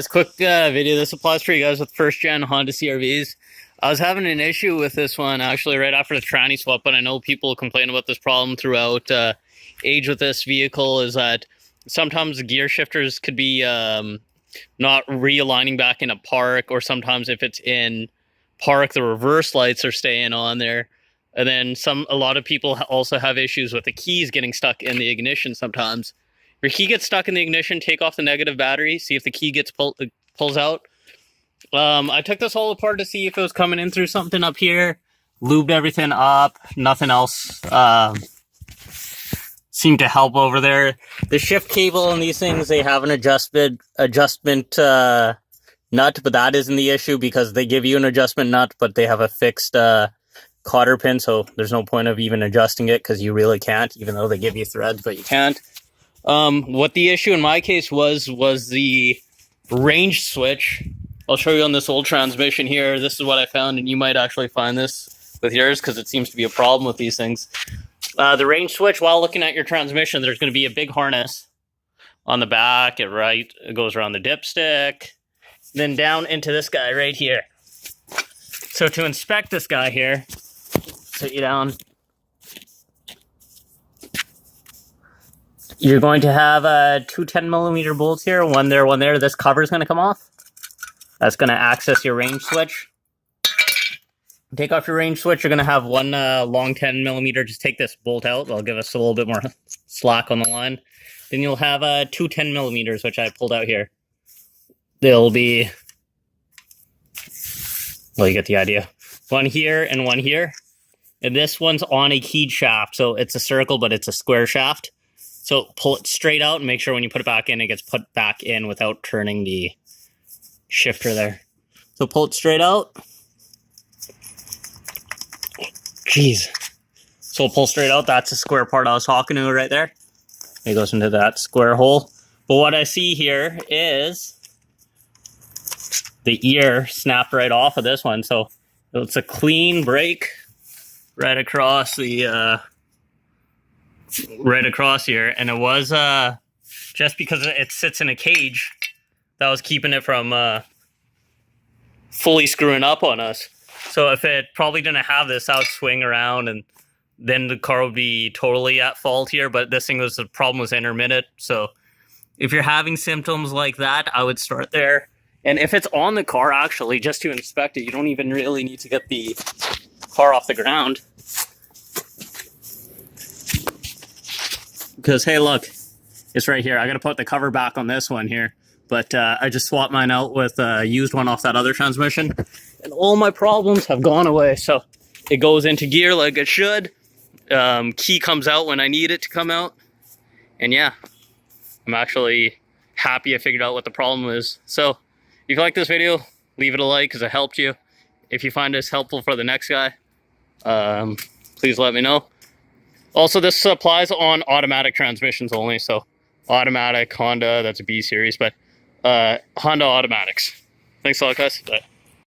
This quick video, this applies for you guys with first gen Honda CRVs. I was having an issue with this one actually right after the tranny swap, but I know people complain about this problem throughout age with this vehicle, is that sometimes the gear shifters could be not realigning back into park, or sometimes if it's in park, the reverse lights are staying on there. And then a lot of people also have issues with the keys getting stuck in the ignition sometimes. Your key gets stuck in the ignition, take off the negative battery, see if the key gets pulls out. I took this all apart to see if it was coming in through something up here, lubed everything up, nothing else seemed to help over there. The shift cable and these things, they have an adjustment nut, but that isn't the issue because they give you an adjustment nut, but they have a fixed cotter pin, so there's no point of even adjusting it because you really can't, even though they give you threads, but you can't. What the issue in my case was the range switch. I'll show you on this old transmission here. This is what I found, and you might actually find this with yours because it seems to be a problem with these things. The range switch, while looking at your transmission, there's going to be a big harness on the back. It goes around the dipstick, then down into this guy right here. So to inspect this guy here, sit you down. You're going to have two 10mm bolts here, one there, one there. This cover is going to come off. That's going to access your range switch. Take off your range switch. You're going to have one long 10mm. Just take this bolt out. That'll give us a little bit more slack on the line. Then you'll have two 10mm, which I pulled out here. They'll be, well, you get the idea. One here and one here. And this one's on a keyed shaft. So it's a circle, but it's a square shaft. So pull it straight out and make sure when you put it back in, it gets put back in without turning the shifter there. So pull it straight out. Jeez. So pull straight out. That's the square part I was talking to right there. It goes into that square hole. But what I see here is the ear snapped right off of this one. So it's a clean break right across the right across here, and it was just because it sits in a cage that was keeping it from fully screwing up on us. So if it probably didn't have this, I would swing around and then the car would be totally at fault here. But this thing was, the problem was intermittent. So if you're having symptoms like that, I would start there. And if it's on the car, actually, just to inspect it, you don't even really need to get the car off the ground. Because, hey, look, it's right here. I got to put the cover back on this one here. But I just swapped mine out with a used one off that other transmission. And all my problems have gone away. So it goes into gear like it should. Key comes out when I need it to come out. And yeah, I'm actually happy I figured out what the problem is. So if you like this video, leave it a like because it helped you. If you find this helpful for the next guy, please let me know. Also, this applies on automatic transmissions only, so automatic Honda, that's a B series, but Honda automatics. Thanks a lot, guys. Bye.